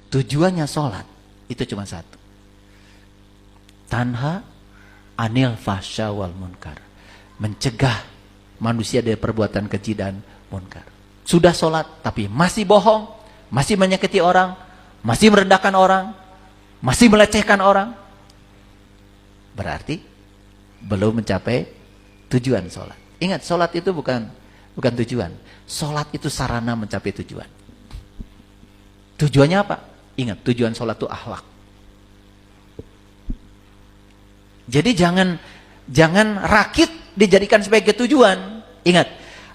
Tujuannya sholat itu cuma satu. Tanha anil fahsya wal munkar. Mencegah manusia dari perbuatan keji dan munkar. Sudah sholat tapi masih bohong, masih menyakiti orang, masih merendahkan orang, masih melecehkan orang, berarti belum mencapai tujuan sholat. Ingat, sholat itu bukan tujuan. Sholat itu sarana mencapai tujuan. Tujuannya apa? Ingat, tujuan sholat itu akhlak. Jadi jangan rakit dijadikan sebagai tujuan. Ingat,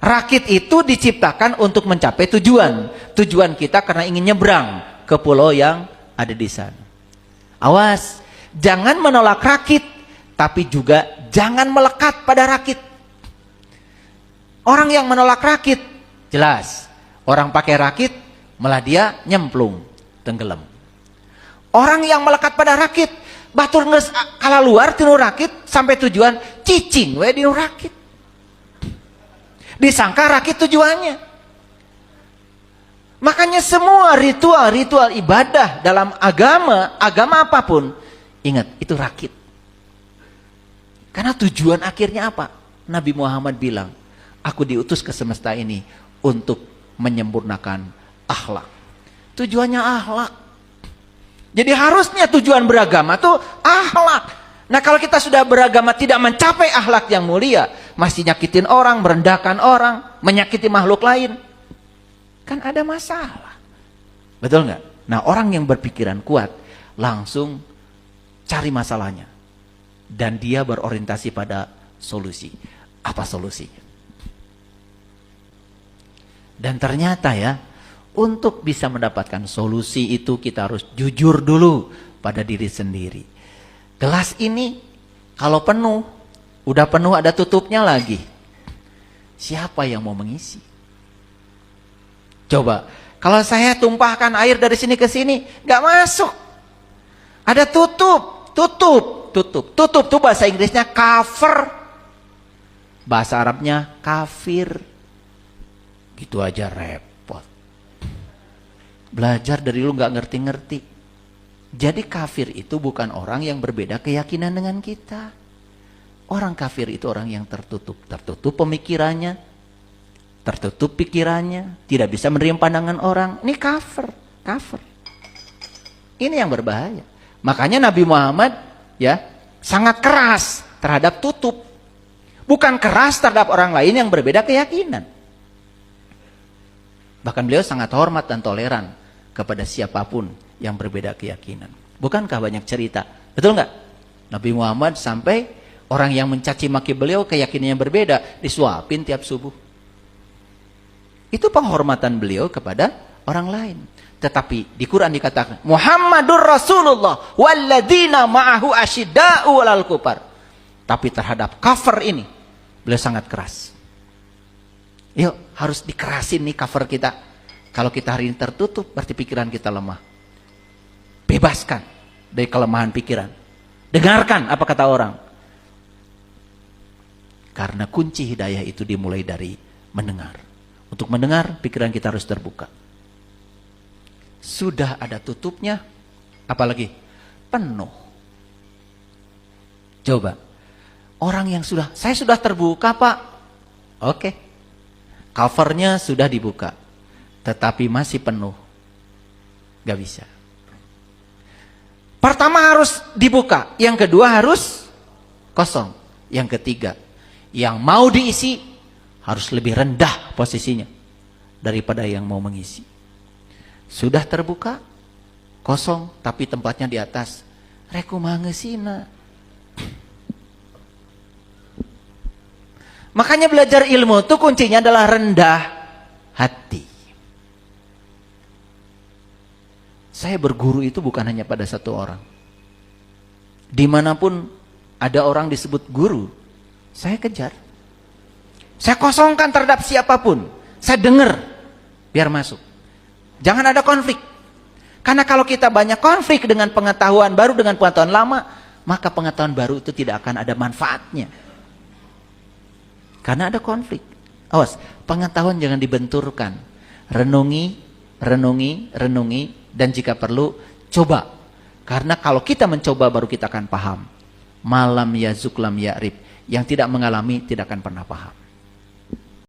rakit itu diciptakan untuk mencapai tujuan. Tujuan kita karena ingin nyebrang ke pulau yang ada di sana. Awas, jangan menolak rakit, tapi juga jangan melekat pada rakit. Orang yang menolak rakit, jelas. Orang pakai rakit, malah dia nyemplung, tenggelam. Orang yang melekat pada rakit, batur nges kala luar tinu rakit sampai tujuan cicing we di rakit. Disangka rakit tujuannya. Makanya semua ritual ibadah dalam agama apapun, ingat itu rakit. Karena tujuan akhirnya apa? Nabi Muhammad bilang, aku diutus ke semesta ini untuk menyempurnakan akhlak. Tujuannya akhlak. Jadi harusnya tujuan beragama tuh akhlak. Nah kalau kita sudah beragama tidak mencapai akhlak yang mulia, masih nyakitin orang, merendahkan orang, menyakiti makhluk lain, kan ada masalah. Betul nggak? Nah orang yang berpikiran kuat langsung cari masalahnya. Dan dia berorientasi pada solusi. Apa solusinya? Dan ternyata ya, untuk bisa mendapatkan solusi itu kita harus jujur dulu pada diri sendiri. Gelas ini kalau penuh, udah penuh ada tutupnya lagi. Siapa yang mau mengisi? Coba, kalau saya tumpahkan air dari sini ke sini, gak masuk. Ada tutup tuh bahasa Inggrisnya cover. Bahasa Arabnya kafir. Gitu aja repot. Belajar dari lu gak ngerti-ngerti. Jadi kafir itu bukan orang yang berbeda keyakinan dengan kita. Orang kafir itu orang yang tertutup pemikirannya, tertutup pikirannya, tidak bisa menerima pandangan orang. Ini kafir. Ini yang berbahaya. Makanya Nabi Muhammad ya sangat keras terhadap tutup. Bukan keras terhadap orang lain yang berbeda keyakinan. Bahkan beliau sangat hormat dan toleran kepada siapapun yang berbeda keyakinan. Bukankah banyak cerita? Betul nggak? Nabi Muhammad sampai orang yang mencaci maki beliau keyakinannya berbeda disuapin tiap subuh. Itu penghormatan beliau kepada orang lain. Tetapi di Quran dikatakan Muhammadur Rasulullah walladzina ma'ahu asyidda'u 'alal kufar. Tapi terhadap cover ini beliau sangat keras. Yuk, harus dikerasin nih cover kita. Kalau kita hari ini tertutup, berarti pikiran kita lemah. Bebaskan dari kelemahan pikiran. Dengarkan apa kata orang. Karena kunci hidayah itu dimulai dari mendengar. Untuk mendengar, pikiran kita harus terbuka. Sudah ada tutupnya, apalagi penuh. Coba, orang yang saya sudah terbuka Pak. Oke, covernya sudah dibuka, tetapi masih penuh. Gak bisa. Pertama harus dibuka, yang kedua harus kosong, yang ketiga, yang mau diisi harus lebih rendah posisinya daripada yang mau mengisi. Sudah terbuka, kosong, tapi tempatnya di atas. Rekumangesina. Makanya belajar ilmu itu kuncinya adalah rendah hati. Saya berguru itu bukan hanya pada satu orang. Dimanapun ada orang disebut guru, saya kejar. Saya kosongkan terhadap siapapun. Saya dengar, biar masuk. Jangan ada konflik. Karena kalau kita banyak konflik dengan pengetahuan baru dengan pengetahuan lama, maka pengetahuan baru itu tidak akan ada manfaatnya. Karena ada konflik. Awas, pengetahuan jangan dibenturkan. Renungi, renungi, dan jika perlu coba. Karena kalau kita mencoba baru kita akan paham. Malam yazuk lam ya'rif. Yang tidak mengalami tidak akan pernah paham.